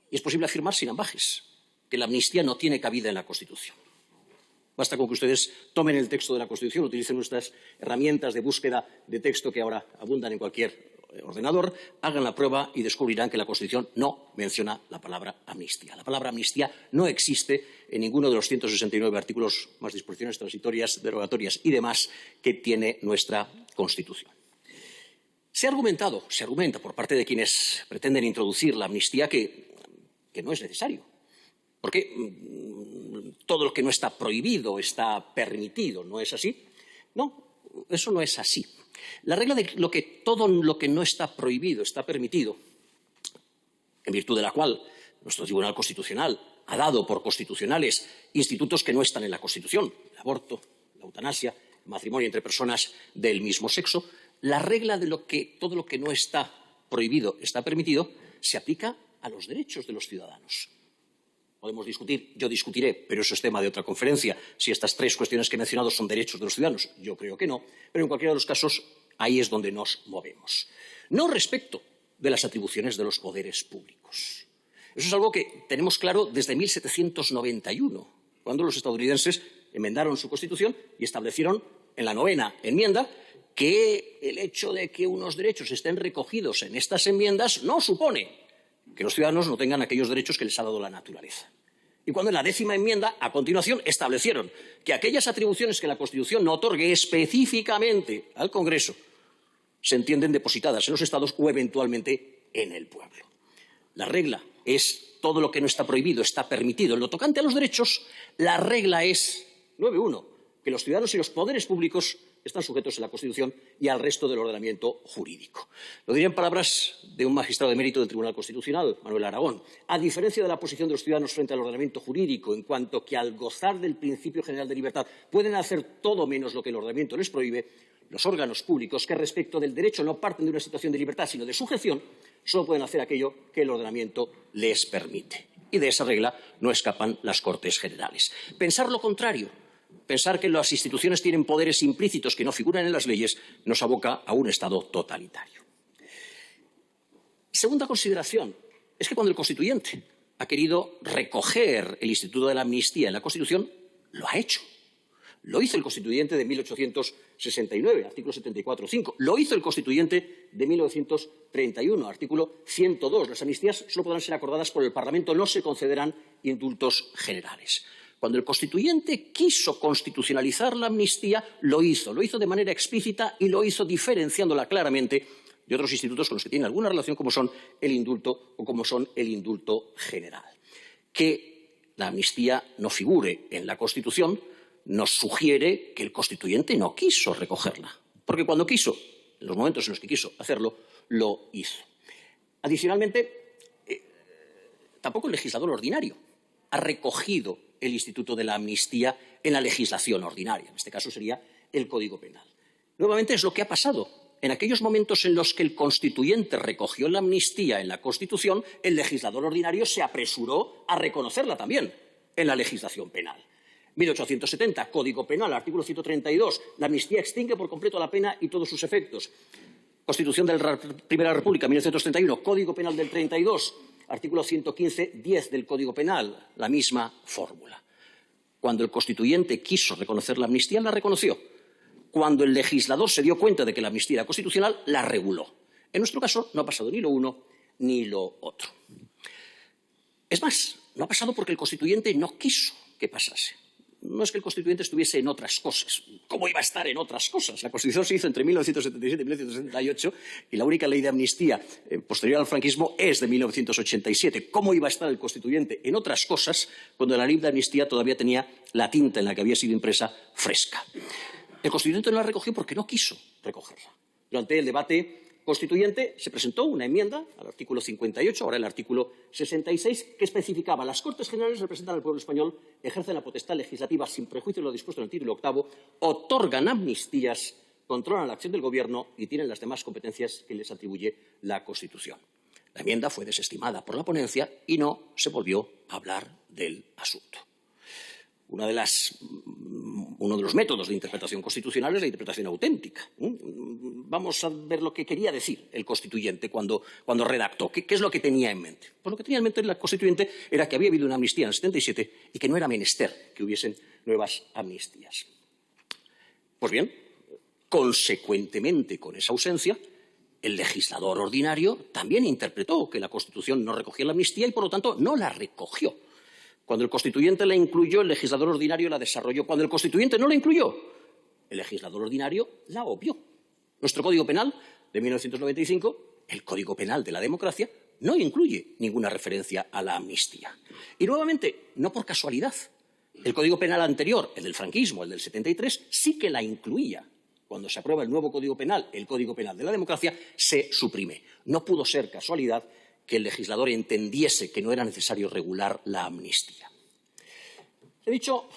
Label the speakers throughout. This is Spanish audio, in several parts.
Speaker 1: y es posible afirmar sin ambages que la amnistía no tiene cabida en la Constitución. Basta con que ustedes tomen el texto de la Constitución, utilicen nuestras herramientas de búsqueda de texto que ahora abundan en cualquier ordenador, hagan la prueba y descubrirán que la Constitución no menciona la palabra amnistía. La palabra amnistía no existe en ninguno de los 169 artículos, más disposiciones transitorias, derogatorias y demás que tiene nuestra Constitución. Se argumenta por parte de quienes pretenden introducir la amnistía que no es necesario, porque todo lo que no está prohibido está permitido, ¿no es así? No, eso no es así. La regla de todo lo que no está prohibido está permitido, en virtud de la cual nuestro Tribunal Constitucional ha dado por constitucionales institutos que no están en la Constitución, el aborto, la eutanasia, el matrimonio entre personas del mismo sexo. La regla de todo lo que no está prohibido está permitido se aplica a los derechos de los ciudadanos. Podemos discutir, yo discutiré, pero eso es tema de otra conferencia, si estas tres cuestiones que he mencionado son derechos de los ciudadanos. Yo creo que no, pero en cualquiera de los casos ahí es donde nos movemos. No respecto de las atribuciones de los poderes públicos. Eso es algo que tenemos claro desde 1791, cuando los estadounidenses enmendaron su Constitución y establecieron en la 9ª enmienda que el hecho de que unos derechos estén recogidos en estas enmiendas no supone que los ciudadanos no tengan aquellos derechos que les ha dado la naturaleza. Y cuando en la 10ª enmienda, a continuación, establecieron que aquellas atribuciones que la Constitución no otorgue específicamente al Congreso se entienden depositadas en los Estados o eventualmente en el pueblo. La regla es todo lo que no está prohibido está permitido. En lo tocante a los derechos, la regla es 9.1, que los ciudadanos y los poderes públicos están sujetos a la Constitución y al resto del ordenamiento jurídico. Lo diré en palabras de un magistrado de mérito del Tribunal Constitucional, Manuel Aragón. A diferencia de la posición de los ciudadanos frente al ordenamiento jurídico, en cuanto que al gozar del principio general de libertad pueden hacer todo menos lo que el ordenamiento les prohíbe, los órganos públicos que respecto del derecho no parten de una situación de libertad sino de sujeción, solo pueden hacer aquello que el ordenamiento les permite. Y de esa regla no escapan las Cortes Generales. Pensar lo contrario, pensar que las instituciones tienen poderes implícitos que no figuran en las leyes, nos aboca a un Estado totalitario. Segunda consideración es que cuando el constituyente ha querido recoger el instituto de la amnistía en la Constitución, lo ha hecho. Lo hizo el constituyente de 1869, artículo 74.5. Lo hizo el constituyente de 1931, artículo 102. Las amnistías solo podrán ser acordadas por el Parlamento, no se concederán indultos generales. Cuando el constituyente quiso constitucionalizar la amnistía, lo hizo de manera explícita y lo hizo diferenciándola claramente de otros institutos con los que tiene alguna relación, como son el indulto o como son el indulto general. Que la amnistía no figure en la Constitución nos sugiere que el constituyente no quiso recogerla, porque cuando quiso, en los momentos en los que quiso hacerlo, lo hizo. Adicionalmente, tampoco el legislador ordinario ha recogido el instituto de la amnistía en la legislación ordinaria. En este caso sería el Código Penal. Nuevamente es lo que ha pasado. En aquellos momentos en los que el constituyente recogió la amnistía en la Constitución, el legislador ordinario se apresuró a reconocerla también en la legislación penal. 1870, Código Penal, artículo 132. La amnistía extingue por completo la pena y todos sus efectos. Constitución de la Primera República, 1931, Código Penal del 32. Artículo 115.10 del Código Penal, la misma fórmula. Cuando el constituyente quiso reconocer la amnistía, la reconoció. Cuando el legislador se dio cuenta de que la amnistía era constitucional, la reguló. En nuestro caso no ha pasado ni lo uno ni lo otro. Es más, no ha pasado porque el constituyente no quiso que pasase. No es que el constituyente estuviese en otras cosas. ¿Cómo iba a estar en otras cosas? La Constitución se hizo entre 1977 y 1978 y la única ley de amnistía posterior al franquismo es de 1987. ¿Cómo iba a estar el constituyente en otras cosas cuando la ley de amnistía todavía tenía la tinta en la que había sido impresa fresca? El constituyente no la recogió porque no quiso recogerla. Durante el debate constituyente se presentó una enmienda al artículo 58, ahora el artículo 66, que especificaba: las Cortes Generales representan al pueblo español, ejercen la potestad legislativa sin prejuicio de lo dispuesto en el título 8º, otorgan amnistías, controlan la acción del Gobierno y tienen las demás competencias que les atribuye la Constitución. La enmienda fue desestimada por la ponencia y no se volvió a hablar del asunto. Una de las uno de los métodos de interpretación constitucional es la interpretación auténtica. Vamos a ver lo que quería decir el constituyente cuando redactó. ¿Qué es lo que tenía en mente? Pues lo que tenía en mente el constituyente era que había habido una amnistía en el 77 y que no era menester que hubiesen nuevas amnistías. Pues bien, consecuentemente con esa ausencia, el legislador ordinario también interpretó que la Constitución no recogía la amnistía y, por lo tanto, no la recogió. Cuando el constituyente la incluyó, el legislador ordinario la desarrolló. Cuando el constituyente no la incluyó, el legislador ordinario la obvió. Nuestro Código Penal de 1995, el Código Penal de la democracia, no incluye ninguna referencia a la amnistía. Y, nuevamente, no por casualidad. El Código Penal anterior, el del franquismo, el del 73, sí que la incluía. Cuando se aprueba el nuevo Código Penal, el Código Penal de la democracia, se suprime. No pudo ser casualidad que el legislador entendiese que no era necesario regular la amnistía. He dicho,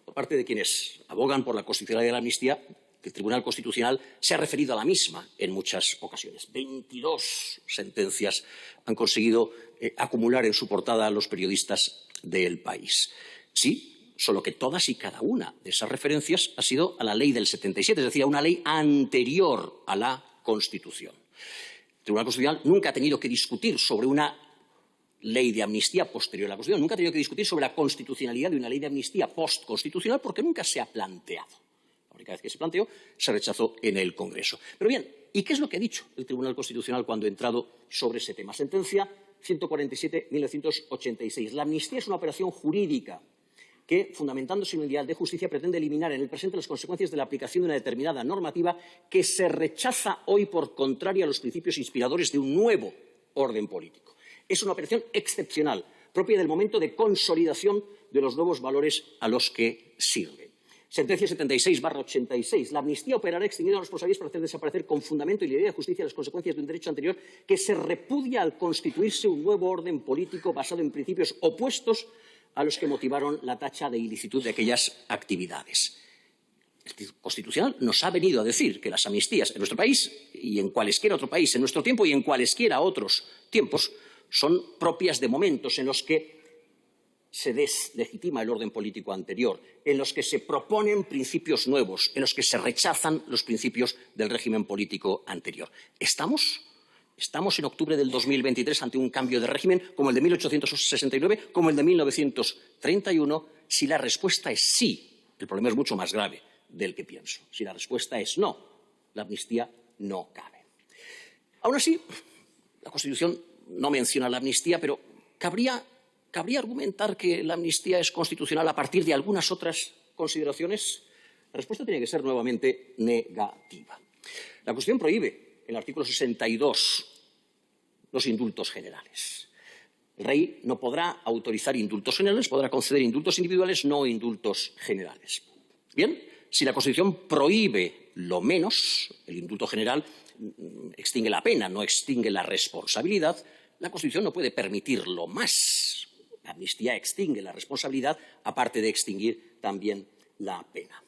Speaker 1: por parte de quienes abogan por la constitucionalidad de la amnistía, que el Tribunal Constitucional se ha referido a la misma en muchas ocasiones. 22 sentencias han conseguido acumular en su portada a los periodistas del país. Sí, solo que todas y cada una de esas referencias ha sido a la ley del 77, es decir, a una ley anterior a la Constitución. El Tribunal Constitucional nunca ha tenido que discutir sobre una ley de amnistía posterior a la Constitución, nunca ha tenido que discutir sobre la constitucionalidad de una ley de amnistía postconstitucional porque nunca se ha planteado. La única vez que se planteó se rechazó en el Congreso. Pero bien, ¿y qué es lo que ha dicho el Tribunal Constitucional cuando ha entrado sobre ese tema? Sentencia 147/1986. La amnistía es una operación jurídica que, fundamentándose en un ideal de justicia, pretende eliminar en el presente las consecuencias de la aplicación de una determinada normativa que se rechaza hoy por contraria a los principios inspiradores de un nuevo orden político. Es una operación excepcional, propia del momento de consolidación de los nuevos valores a los que sirve. Sentencia 76/86. La amnistía operará extinguiendo las responsabilidades para hacer desaparecer con fundamento y idea de justicia las consecuencias de un derecho anterior que se repudia al constituirse un nuevo orden político basado en principios opuestos a los que motivaron la tacha de ilicitud de aquellas actividades. El Constitucional nos ha venido a decir que las amnistías en nuestro país y en cualesquiera otro país en nuestro tiempo y en cualesquiera otros tiempos son propias de momentos en los que se deslegitima el orden político anterior, en los que se proponen principios nuevos, en los que se rechazan los principios del régimen político anterior. Estamos en octubre del 2023 ante un cambio de régimen como el de 1869, como el de 1931. Si la respuesta es sí, el problema es mucho más grave del que pienso. Si la respuesta es no, la amnistía no cabe. Aún así, la Constitución no menciona la amnistía, pero cabría argumentar que la amnistía es constitucional a partir de algunas otras consideraciones. La respuesta tiene que ser nuevamente negativa. La Constitución prohíbe, en el artículo 62, los indultos generales. El rey no podrá autorizar indultos generales, podrá conceder indultos individuales, no indultos generales. Bien, si la Constitución prohíbe lo menos, el indulto general extingue la pena, no extingue la responsabilidad, la Constitución no puede permitir lo más. La amnistía extingue la responsabilidad, aparte de extinguir también la pena.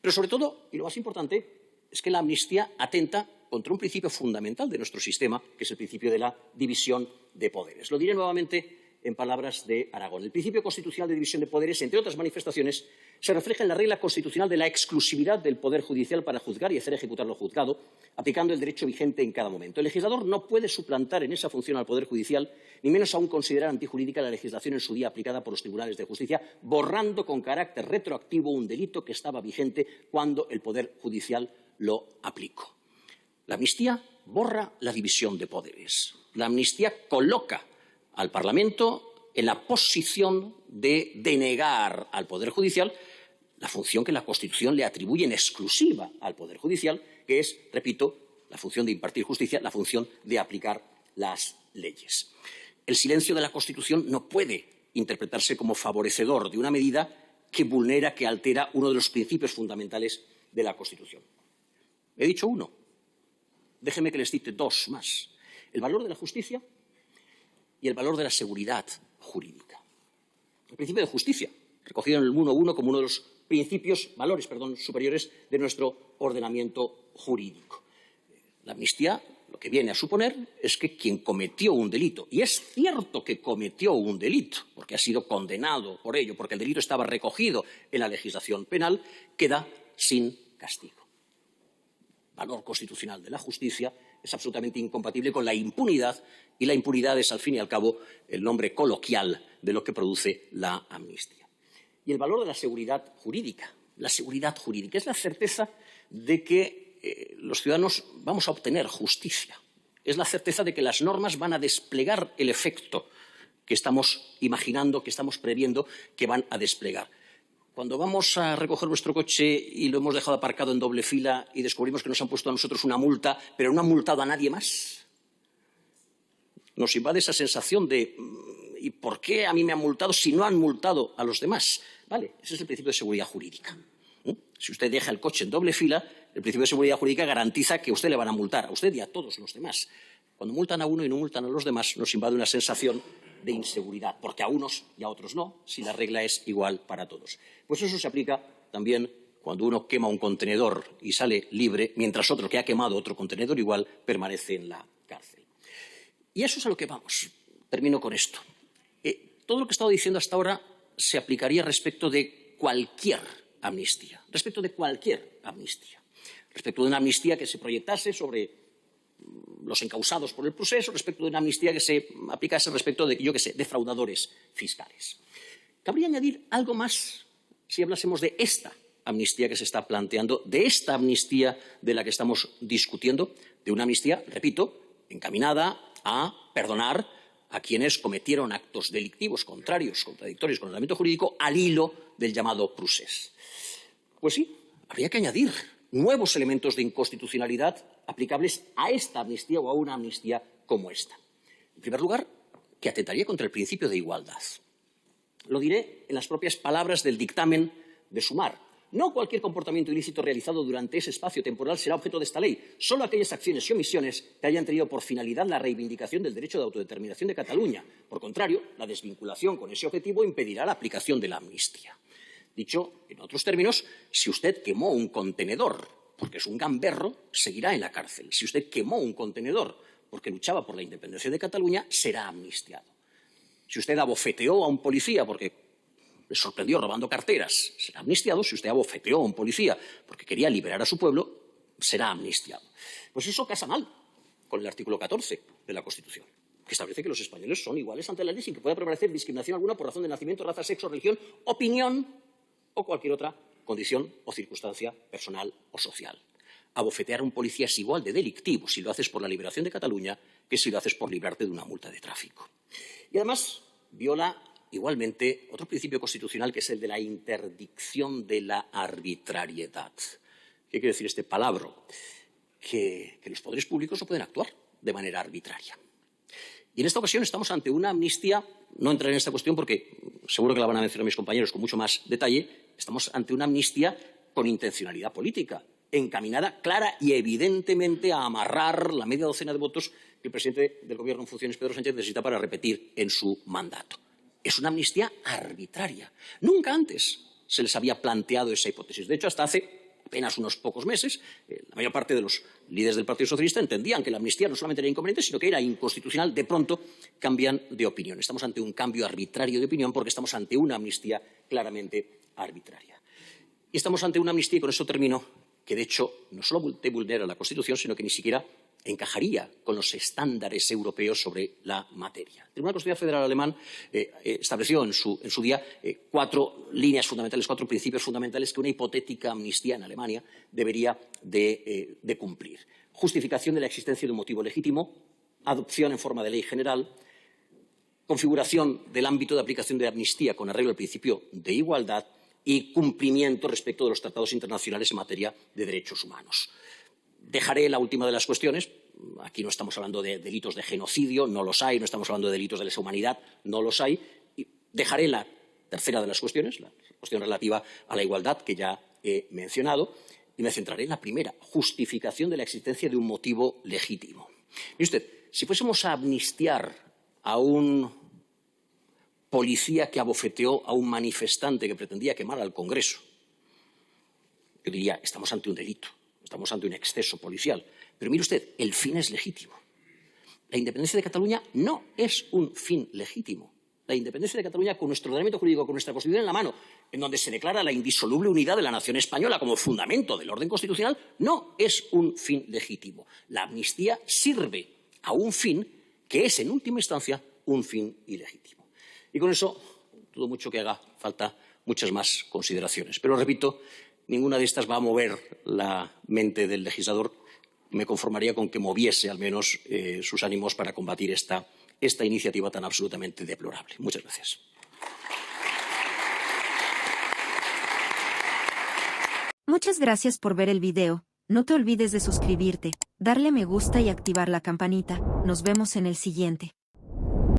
Speaker 1: Pero sobre todo, y lo más importante, es que la amnistía atenta contra un principio fundamental de nuestro sistema, que es el principio de la división de poderes. Lo diré nuevamente en palabras de Aragón. El principio constitucional de división de poderes, entre otras manifestaciones, se refleja en la regla constitucional de la exclusividad del Poder Judicial para juzgar y hacer ejecutar lo juzgado, aplicando el derecho vigente en cada momento. El legislador no puede suplantar en esa función al Poder Judicial, ni menos aún considerar antijurídica la legislación en su día aplicada por los tribunales de justicia, borrando con carácter retroactivo un delito que estaba vigente cuando el Poder Judicial lo aplicó. La amnistía borra la división de poderes. La amnistía coloca al Parlamento en la posición de denegar al Poder Judicial la función que la Constitución le atribuye en exclusiva al Poder Judicial, que es, repito, la función de impartir justicia, la función de aplicar las leyes. El silencio de la Constitución no puede interpretarse como favorecedor de una medida que vulnera, que altera uno de los principios fundamentales de la Constitución. He dicho uno. Déjenme que les cite dos más. El valor de la justicia y el valor de la seguridad jurídica. El principio de justicia, recogido en el 1.1 como uno de los valores superiores de nuestro ordenamiento jurídico. La amnistía lo que viene a suponer es que quien cometió un delito, y es cierto que cometió un delito, porque ha sido condenado por ello, porque el delito estaba recogido en la legislación penal, queda sin castigo. El valor constitucional de la justicia es absolutamente incompatible con la impunidad, y la impunidad es, al fin y al cabo, el nombre coloquial de lo que produce la amnistía. Y el valor de la seguridad jurídica. La seguridad jurídica es la certeza de que los ciudadanos vamos a obtener justicia. Es la certeza de que las normas van a desplegar el efecto que estamos imaginando, que estamos previendo que van a desplegar. Cuando vamos a recoger nuestro coche y lo hemos dejado aparcado en doble fila y descubrimos que nos han puesto a nosotros una multa, pero no han multado a nadie más, nos invade esa sensación de ¿y por qué a mí me han multado si no han multado a los demás? Vale, ese es el principio de seguridad jurídica. Si usted deja el coche en doble fila, el principio de seguridad jurídica garantiza que a usted le van a multar, a usted y a todos los demás. Cuando multan a uno y no multan a los demás, nos invade una sensación de inseguridad, porque a unos y a otros no, si la regla es igual para todos. Pues eso se aplica también cuando uno quema un contenedor y sale libre, mientras otro que ha quemado otro contenedor igual permanece en la cárcel. Y eso es a lo que vamos. Termino con esto. Todo lo que he estado diciendo hasta ahora se aplicaría respecto de cualquier amnistía, respecto de cualquier amnistía, respecto de una amnistía que se proyectase sobre los encausados por el proceso, respecto de una amnistía que se aplicase respecto de, yo qué sé, defraudadores fiscales. Cabría añadir algo más si hablásemos de esta amnistía que se está planteando, de esta amnistía de la que estamos discutiendo, de una amnistía, repito, encaminada a perdonar a quienes cometieron actos delictivos contradictorios con el ordenamiento jurídico al hilo del llamado procés. Pues sí, habría que añadir nuevos elementos de inconstitucionalidad aplicables a esta amnistía o a una amnistía como esta. En primer lugar, que atentaría contra el principio de igualdad. Lo diré en las propias palabras del dictamen de Sumar. No cualquier comportamiento ilícito realizado durante ese espacio temporal será objeto de esta ley. Solo aquellas acciones y omisiones que hayan tenido por finalidad la reivindicación del derecho de autodeterminación de Cataluña. Por contrario, la desvinculación con ese objetivo impedirá la aplicación de la amnistía. Dicho en otros términos, si usted quemó un contenedor porque es un gamberro, seguirá en la cárcel. Si usted quemó un contenedor porque luchaba por la independencia de Cataluña, será amnistiado. Si usted abofeteó a un policía porque le sorprendió robando carteras, será amnistiado. Si usted abofeteó a un policía porque quería liberar a su pueblo, será amnistiado. Pues eso casa mal con el artículo 14 de la Constitución, que establece que los españoles son iguales ante la ley sin que pueda prevalecer discriminación alguna por razón de nacimiento, raza, sexo, religión, opinión o cualquier otra condición o circunstancia personal o social. Abofetear a un policía es igual de delictivo si lo haces por la liberación de Cataluña que si lo haces por librarte de una multa de tráfico. Y además viola igualmente otro principio constitucional, que es el de la interdicción de la arbitrariedad. ¿Qué quiere decir este palabra? Que los poderes públicos no pueden actuar de manera arbitraria. Y en esta ocasión estamos ante una amnistía, no entraré en esta cuestión porque seguro que la van a mencionar mis compañeros con mucho más detalle, estamos ante una amnistía con intencionalidad política, encaminada clara y evidentemente a amarrar la media docena de votos que el presidente del Gobierno en funciones, Pedro Sánchez, necesita para repetir en su mandato. Es una amnistía arbitraria. Nunca antes se les había planteado esa hipótesis. De hecho, hasta hace apenas unos pocos meses, la mayor parte de los líderes del Partido Socialista entendían que la amnistía no solamente era inconveniente, sino que era inconstitucional. De pronto cambian de opinión. Estamos ante un cambio arbitrario de opinión porque estamos ante una amnistía claramente arbitraria. Y estamos ante una amnistía, y con eso termino, que de hecho no solo vulnera la Constitución, sino que ni siquiera encajaría con los estándares europeos sobre la materia. El Tribunal Constitucional Federal Alemán estableció en su día 4 líneas fundamentales, 4 principios fundamentales que una hipotética amnistía en Alemania debería de cumplir. Justificación de la existencia de un motivo legítimo, adopción en forma de ley general, configuración del ámbito de aplicación de amnistía con arreglo al principio de igualdad y cumplimiento respecto de los tratados internacionales en materia de derechos humanos. Dejaré la última de las cuestiones. Aquí no estamos hablando de delitos de genocidio, no los hay. No estamos hablando de delitos de lesa humanidad, no los hay. Y dejaré la tercera de las cuestiones, la cuestión relativa a la igualdad, que ya he mencionado, y me centraré en la primera, justificación de la existencia de un motivo legítimo. Mire usted, si fuésemos a amnistiar a un policía que abofeteó a un manifestante que pretendía quemar al Congreso, yo diría, estamos ante un delito. Estamos ante un exceso policial. Pero mire usted, el fin es legítimo. La independencia de Cataluña no es un fin legítimo. La independencia de Cataluña, con nuestro ordenamiento jurídico, con nuestra Constitución en la mano, en donde se declara la indisoluble unidad de la nación española como fundamento del orden constitucional, no es un fin legítimo. La amnistía sirve a un fin que es, en última instancia, un fin ilegítimo. Y con eso, dudo mucho que haga falta muchas más consideraciones. Pero, repito, ninguna de estas va a mover la mente del legislador. Me conformaría con que moviese al menos sus ánimos para combatir esta iniciativa tan absolutamente deplorable. Muchas gracias.
Speaker 2: Muchas gracias por ver el video. No te olvides de suscribirte, darle me gusta y activar la campanita. Nos vemos en el siguiente.